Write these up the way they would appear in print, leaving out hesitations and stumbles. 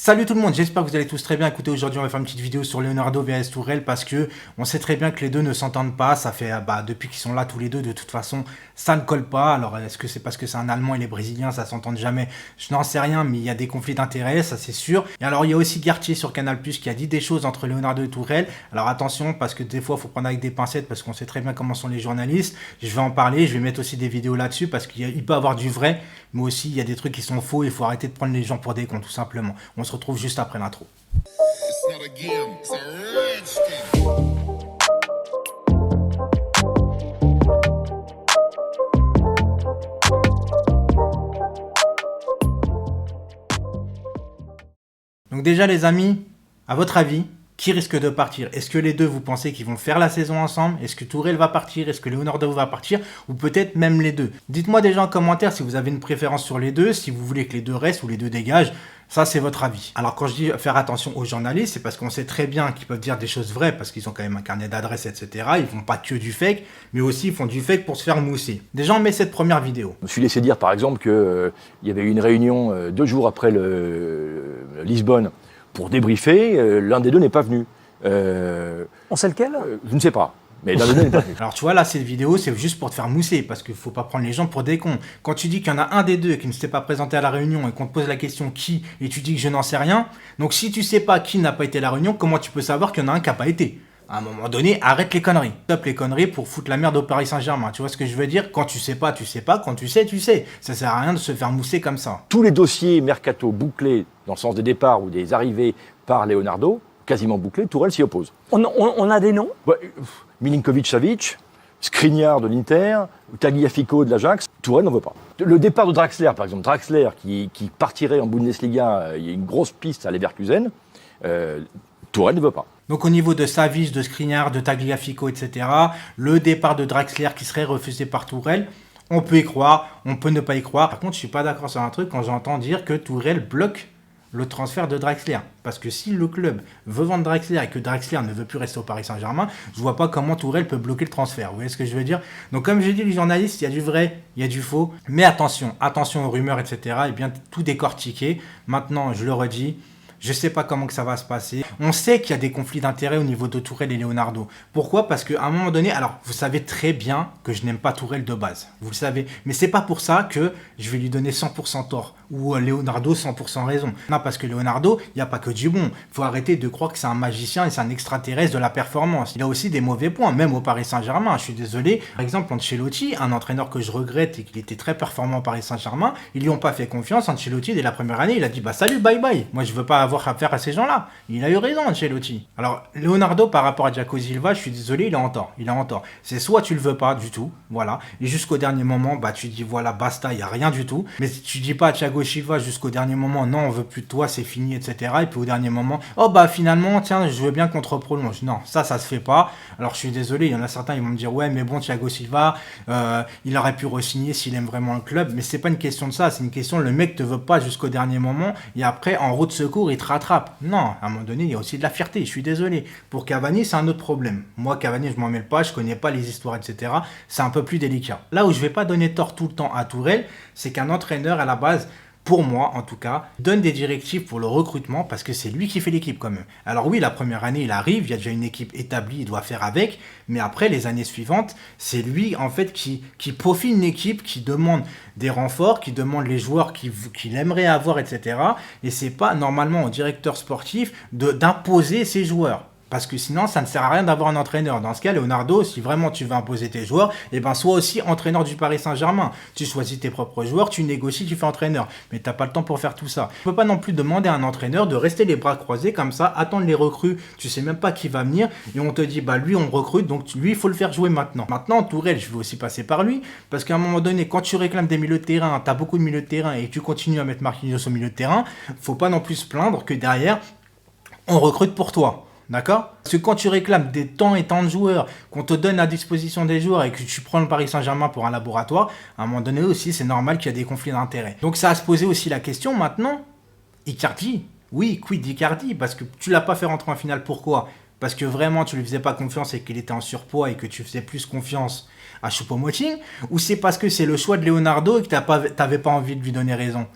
Salut tout le monde, j'espère que vous allez tous très bien. Écoutez, aujourd'hui on va faire une petite vidéo sur Leonardo vs Tourelle parce que on sait très bien que les deux ne s'entendent pas. Ça fait depuis qu'ils sont là tous les deux, de toute façon ça ne colle pas. Alors est-ce que c'est parce que c'est un Allemand et les Brésiliens, ça s'entend jamais? Je n'en sais rien, mais il y a des conflits d'intérêts, ça c'est sûr. Et alors il y a aussi Gartier sur Canal+ qui a dit des choses entre Leonardo et Tourelle. Alors attention, parce que des fois il faut prendre avec des pincettes parce qu'on sait très bien comment sont les journalistes. Je vais en parler, je vais mettre aussi des vidéos là-dessus parce qu'il peut y avoir du vrai, mais aussi il y a des trucs qui sont faux. Il faut arrêter de prendre les gens pour des cons, tout simplement. On se retrouve juste après l'intro. Donc déjà les amis, à votre avis, qui risque de partir? Est-ce que les deux, vous pensez qu'ils vont faire la saison ensemble? Est-ce que Tourelle va partir? Est-ce que Leonardo va partir? Ou peut-être même les deux? Dites-moi déjà en commentaire si vous avez une préférence sur les deux, si vous voulez que les deux restent ou les deux dégagent. Ça, c'est votre avis. Alors, quand je dis faire attention aux journalistes, c'est parce qu'on sait très bien qu'ils peuvent dire des choses vraies, parce qu'ils ont quand même un carnet d'adresses, etc. Ils font pas que du fake, mais aussi ils font du fake pour se faire mousser. Déjà, on met cette première vidéo. Je me suis laissé dire, par exemple, qu'il y avait eu une réunion 2 jours après Lisbonne pour débriefer. L'un des deux n'est pas venu. On sait lequel Je ne sais pas. Mais l'un des deux n'est pas venu. Alors tu vois là cette vidéo c'est juste pour te faire mousser parce qu'il faut pas prendre les gens pour des cons. Quand tu dis qu'il y en a un des deux qui ne s'était pas présenté à la réunion et qu'on te pose la question qui et tu dis que je n'en sais rien, donc si tu sais pas qui n'a pas été à la réunion, comment tu peux savoir qu'il y en a un qui n'a pas été? À un moment donné, arrête les conneries. Stop les conneries pour foutre la merde au Paris Saint-Germain. Tu vois ce que je veux dire? Quand tu sais pas, tu sais pas. Quand tu sais, tu sais. Ça sert à rien de se faire mousser comme ça. Tous les dossiers mercato bouclés dans le sens des départs ou des arrivées par Leonardo, quasiment bouclés, Tourelle s'y oppose. On a des noms? Ouais, Milinkovic-Savic, Skriniar de l'Inter, Tagliafico de l'Ajax, Tourelle n'en veut pas. Le départ de Draxler, par exemple, Draxler qui partirait en Bundesliga, il y a une grosse piste à Leverkusen, Tourelle ne veut pas. Donc au niveau de Savic, de Skriniar, de Tagliafico, etc., le départ de Draxler qui serait refusé par Tourelle, on peut y croire, on peut ne pas y croire. Par contre, je suis pas d'accord sur un truc quand j'entends dire que Tourelle bloque le transfert de Draxler. Parce que si le club veut vendre Draxler et que Draxler ne veut plus rester au Paris Saint-Germain, je vois pas comment Tourelle peut bloquer le transfert. Vous voyez ce que je veux dire? Donc comme j'ai dit, les journalistes, il y a du vrai, il y a du faux. Mais attention, attention aux rumeurs, etc. Et bien tout décortiquer. Maintenant, je le redis, je sais pas comment que ça va se passer. On sait qu'il y a des conflits d'intérêts au niveau de Tourelle et Leonardo. Pourquoi? Parce qu'à un moment donné, alors vous savez très bien que je n'aime pas Tourelle de base. Vous le savez. Mais c'est pas pour ça que je vais lui donner 100% tort. Ou Leonardo 100% raison. Non, parce que Leonardo, il n'y a pas que du bon. Il faut arrêter de croire que c'est un magicien et c'est un extraterrestre de la performance. Il a aussi des mauvais points, même au Paris Saint-Germain. Je suis désolé. Par exemple, Ancelotti, un entraîneur que je regrette et qu'il était très performant au Paris Saint-Germain, ils lui ont pas fait confiance. Ancelotti, dès la première année, il a dit bah salut, bye bye. Moi, je veux pas avoir affaire à ces gens-là. Il a eu raison, Ancelotti. Alors, Leonardo, par rapport à Thiago Silva, je suis désolé, il est en tort. Il est en tort. C'est soit tu le veux pas du tout, voilà. Et jusqu'au dernier moment, bah tu dis voilà, basta, il y a rien du tout. Mais si tu dis pas à Thiago Silva jusqu'au dernier moment, non, on veut plus de toi, c'est fini, etc. Et puis au dernier moment, oh bah finalement, tiens, je veux bien qu'on te reprolonge. Non, ça se fait pas. Alors je suis désolé, il y en a certains, ils vont me dire, ouais, mais bon, Thiago Silva, il aurait pu re-signer s'il aime vraiment le club. Mais c'est pas une question de ça, c'est une question, le mec te veut pas jusqu'au dernier moment, et après, en route de secours, il te rattrape. Non, à un moment donné, il y a aussi de la fierté, je suis désolé. Pour Cavani, c'est un autre problème. Moi, Cavani, je m'en mêle pas, je connais pas les histoires, etc. C'est un peu plus délicat. Là où je vais pas donner tort tout le temps à Tourelle, c'est qu'un entraîneur, à la base, pour moi en tout cas, donne des directives pour le recrutement parce que c'est lui qui fait l'équipe quand même. Alors oui, la première année, il arrive, il y a déjà une équipe établie, il doit faire avec, mais après, les années suivantes, c'est lui en fait qui peaufine l'équipe, qui demande des renforts, qui demande les joueurs qu'il aimerait avoir, etc. Et c'est pas normalement au directeur sportif d'imposer ses joueurs. Parce que sinon, ça ne sert à rien d'avoir un entraîneur. Dans ce cas, Leonardo, si vraiment tu veux imposer tes joueurs, eh ben, sois aussi entraîneur du Paris Saint-Germain. Tu choisis tes propres joueurs, tu négocies, tu fais entraîneur. Mais tu n'as pas le temps pour faire tout ça. Tu ne peux pas non plus demander à un entraîneur de rester les bras croisés comme ça, attendre les recrues. Tu sais même pas qui va venir et on te dit, bah lui, on recrute, donc lui, il faut le faire jouer maintenant. Maintenant, Tourelle, je vais aussi passer par lui. Parce qu'à un moment donné, quand tu réclames des milieux de terrain, tu as beaucoup de milieux de terrain et tu continues à mettre Marquinhos au milieu de terrain, faut pas non plus se plaindre que derrière, on recrute pour toi. D'accord? Parce que quand tu réclames des temps et temps de joueurs, qu'on te donne à disposition des joueurs et que tu prends le Paris Saint-Germain pour un laboratoire, à un moment donné aussi, c'est normal qu'il y a des conflits d'intérêts. Donc ça a se poser aussi la question maintenant, Icardi, oui, quid d'Icardi? Parce que tu l'as pas fait rentrer en finale, pourquoi? Parce que vraiment tu lui faisais pas confiance et qu'il était en surpoids et que tu faisais plus confiance à Choupo-Moting? Ou c'est parce que c'est le choix de Leonardo et que t'avais pas envie de lui donner raison?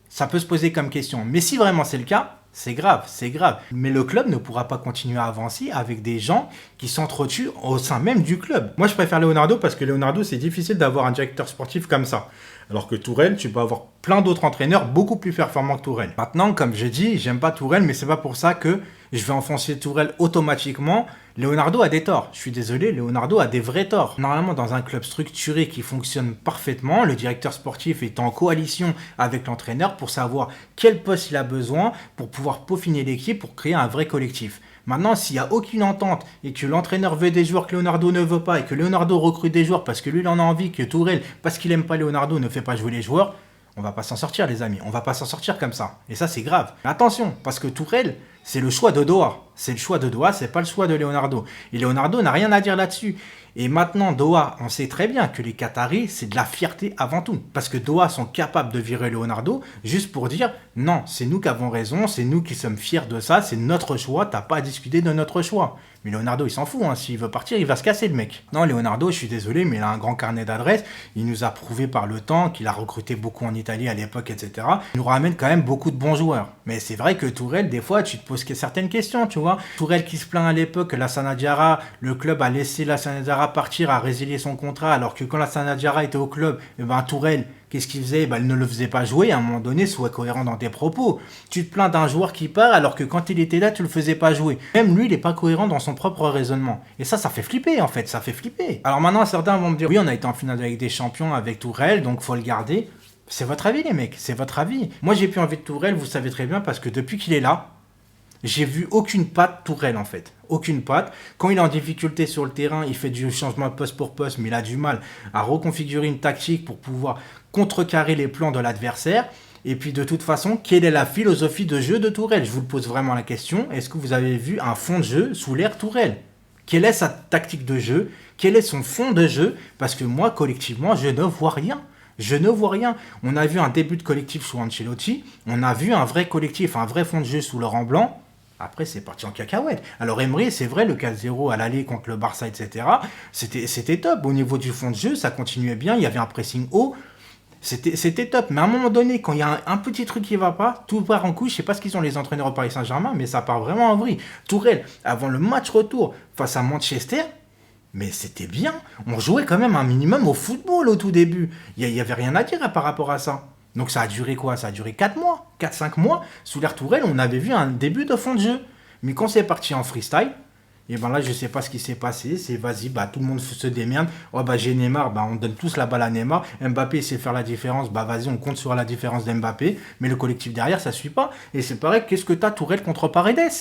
Ça peut se poser comme question. Mais si vraiment c'est le cas, c'est grave, c'est grave. Mais le club ne pourra pas continuer à avancer avec des gens qui s'entretuent au sein même du club. Moi, je préfère Leonardo parce que Leonardo, c'est difficile d'avoir un directeur sportif comme ça. Alors que Tourelle, tu peux avoir plein d'autres entraîneurs beaucoup plus performants que Tourelle. Maintenant, comme je dis, j'aime pas Tourelle, mais c'est pas pour ça que je vais enfoncer Tourelle automatiquement. Leonardo a des torts. Je suis désolé, Leonardo a des vrais torts. Normalement, dans un club structuré qui fonctionne parfaitement, le directeur sportif est en coalition avec l'entraîneur pour savoir quel poste il a besoin pour pouvoir peaufiner l'équipe, pour créer un vrai collectif. Maintenant, s'il n'y a aucune entente et que l'entraîneur veut des joueurs que Leonardo ne veut pas et que Leonardo recrute des joueurs parce que lui, il en a envie, que Tourelle, parce qu'il n'aime pas Leonardo, ne fait pas jouer les joueurs, on va pas s'en sortir, les amis. On va pas s'en sortir comme ça. Et ça, c'est grave. Mais attention, parce que Tourelle, c'est le choix de Doha. C'est le choix de Doha, c'est pas le choix de Leonardo. Et Leonardo n'a rien à dire là-dessus. Et maintenant, Doha, on sait très bien que les Qataris, c'est de la fierté avant tout. Parce que Doha sont capables de virer Leonardo juste pour dire non, c'est nous qui avons raison, c'est nous qui sommes fiers de ça, c'est notre choix, t'as pas à discuter de notre choix. Mais Leonardo, il s'en fout, hein. S'il veut partir, il va se casser le mec. Non, Leonardo, je suis désolé, mais il a un grand carnet d'adresses. Il nous a prouvé par le temps qu'il a recruté beaucoup en Italie à l'époque, etc. Il nous ramène quand même beaucoup de bons joueurs. Mais c'est vrai que Tourelle, des fois, tu te poses certaines questions, tu vois. Tourelle qui se plaint à l'époque que Lassana Diarra, le club a laissé Lassana Diarra partir, a résilié son contrat, alors que quand Lassana Diarra était au club, Tourelle, qu'est-ce qu'il faisait? Il ne le faisait pas jouer. À un moment donné, sois cohérent dans tes propos. Tu te plains d'un joueur qui part alors que quand il était là, tu le faisais pas jouer. Même lui, il n'est pas cohérent dans son propre raisonnement. Et ça fait flipper en fait. Ça fait flipper. Alors maintenant, certains vont me dire, oui, on a été en finale de la Ligue des Champions avec Tourelle, donc faut le garder. C'est votre avis, les mecs. C'est votre avis. Moi, j'ai plus envie de Tourelle, vous savez très bien, parce que depuis qu'il est là, j'ai vu aucune patte Tourelle en fait. Aucune patte. Quand il est en difficulté sur le terrain, il fait du changement de poste pour poste, mais il a du mal à reconfigurer une tactique pour pouvoir contrecarrer les plans de l'adversaire. Et puis de toute façon, quelle est la philosophie de jeu de Tourelle? Je vous pose vraiment la question. Est-ce que vous avez vu un fond de jeu sous l'ère Tourelle? Quelle est sa tactique de jeu? Quel est son fond de jeu? Parce que moi, collectivement, je ne vois rien. Je ne vois rien. On a vu un début de collectif sous Ancelotti. On a vu un vrai collectif, un vrai fond de jeu sous Laurent Blanc. Après, c'est parti en cacahuète. Alors, Emery, c'est vrai, le 4-0 à l'aller contre le Barça, etc., c'était top. Au niveau du fond de jeu, ça continuait bien. Il y avait un pressing haut. C'était top. Mais à un moment donné, quand il y a un petit truc qui ne va pas, tout part en couille. Je ne sais pas ce qu'ils ont les entraîneurs au Paris Saint-Germain, mais ça part vraiment en vrille. Tourelle, avant le match retour face à Manchester, mais c'était bien. On jouait quand même un minimum au football au tout début. Il n'y avait rien à dire par rapport à ça. Donc ça a duré quoi? Ça a duré 4 mois, 4-5 mois. Sous l'ère Tourelle, on avait vu un début de fond de jeu. Mais quand c'est parti en freestyle, et ben là, je sais pas ce qui s'est passé. C'est vas-y, tout le monde se démerde. Oh j'ai Neymar, on donne tous la balle à Neymar. Mbappé sait faire la différence, vas-y, on compte sur la différence d'Mbappé. Mais le collectif derrière, ça suit pas. Et c'est pareil, qu'est-ce que t'as Tourelle contre Paredes?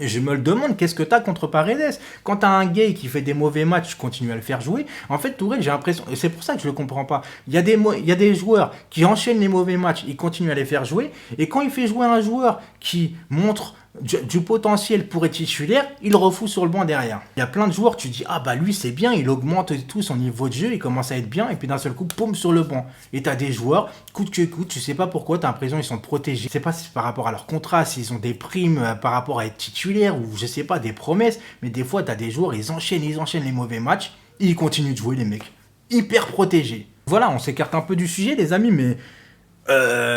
Et je me le demande, qu'est-ce que t'as contre Paredes? Quand t'as un gay qui fait des mauvais matchs, tu continues à le faire jouer. En fait, Tourelle, j'ai l'impression, et c'est pour ça que je le comprends pas. Il y a des joueurs qui enchaînent les mauvais matchs, ils continuent à les faire jouer. Et quand il fait jouer un joueur qui montre du potentiel pour être titulaire, il le refout sur le banc derrière. Il y a plein de joueurs, tu dis, lui c'est bien, il augmente tout son niveau de jeu, il commence à être bien, et puis d'un seul coup, poum, sur le banc. Et t'as des joueurs, coûte que coûte, tu sais pas pourquoi, t'as l'impression qu'ils sont protégés. Je sais pas si c'est par rapport à leur contrat, s'ils ont des primes par rapport à être titulaire, ou je sais pas, des promesses, mais des fois, t'as des joueurs, ils enchaînent les mauvais matchs, et ils continuent de jouer, les mecs. Hyper protégés. Voilà, on s'écarte un peu du sujet, les amis, mais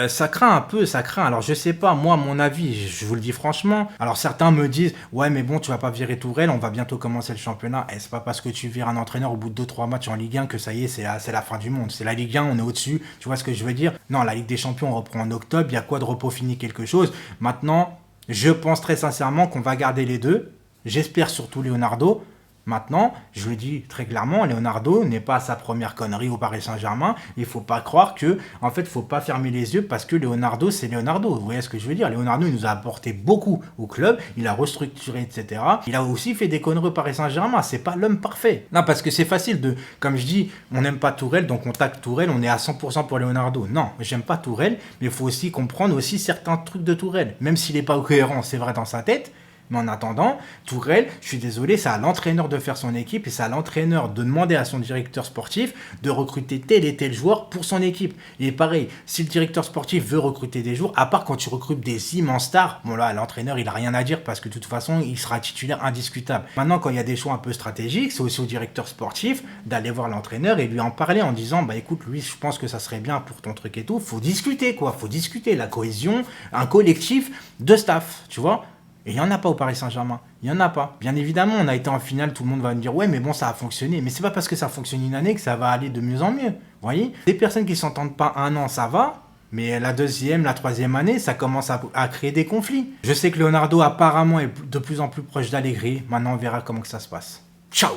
ça craint un peu, ça craint. Alors je sais pas, moi mon avis, je vous le dis franchement. Alors certains me disent, ouais mais bon tu vas pas virer Tourelle, on va bientôt commencer le championnat. Et c'est pas parce que tu vires un entraîneur au bout de 2-3 matchs en Ligue 1 que ça y est, c'est la fin du monde. C'est la Ligue 1, on est au-dessus, tu vois ce que je veux dire? Non, la Ligue des Champions on reprend en octobre, il y a quoi de repeaufiner quelque chose. Maintenant, je pense très sincèrement qu'on va garder les deux. J'espère surtout Leonardo. Maintenant, je le dis très clairement, Leonardo n'est pas à sa première connerie au Paris Saint-Germain. Il ne faut pas croire que, en fait, il ne faut pas fermer les yeux parce que Leonardo, c'est Leonardo. Vous voyez ce que je veux dire? Leonardo, il nous a apporté beaucoup au club, il a restructuré, etc. Il a aussi fait des conneries au Paris Saint-Germain. C'est pas l'homme parfait. Non, parce que c'est facile de, comme je dis, on n'aime pas Tourelle, donc on tacle Tourelle, on est à 100% pour Leonardo. Non, j'aime pas Tourelle, mais il faut aussi comprendre aussi certains trucs de Tourelle. Même s'il n'est pas cohérent, c'est vrai dans sa tête. Mais en attendant, Tourelle, je suis désolé, c'est à l'entraîneur de faire son équipe et c'est à l'entraîneur de demander à son directeur sportif de recruter tel et tel joueur pour son équipe. Et pareil, si le directeur sportif veut recruter des joueurs, à part quand tu recrutes des immenses stars, bon là, l'entraîneur, il a rien à dire parce que de toute façon, il sera titulaire indiscutable. Maintenant, quand il y a des choix un peu stratégiques, c'est aussi au directeur sportif d'aller voir l'entraîneur et lui en parler en disant, bah écoute, lui, je pense que ça serait bien pour ton truc et tout. Faut discuter, quoi. Faut discuter. La cohésion, un collectif de staff, tu vois. Et il n'y en a pas au Paris Saint-Germain. Il n'y en a pas. Bien évidemment, on a été en finale, tout le monde va me dire, ouais, mais bon, ça a fonctionné. Mais c'est pas parce que ça fonctionne une année que ça va aller de mieux en mieux. Vous voyez? Des personnes qui s'entendent pas un an, ça va. Mais la deuxième, la troisième année, ça commence à créer des conflits. Je sais que Leonardo apparemment est de plus en plus proche d'Allegri. Maintenant, on verra comment que ça se passe. Ciao!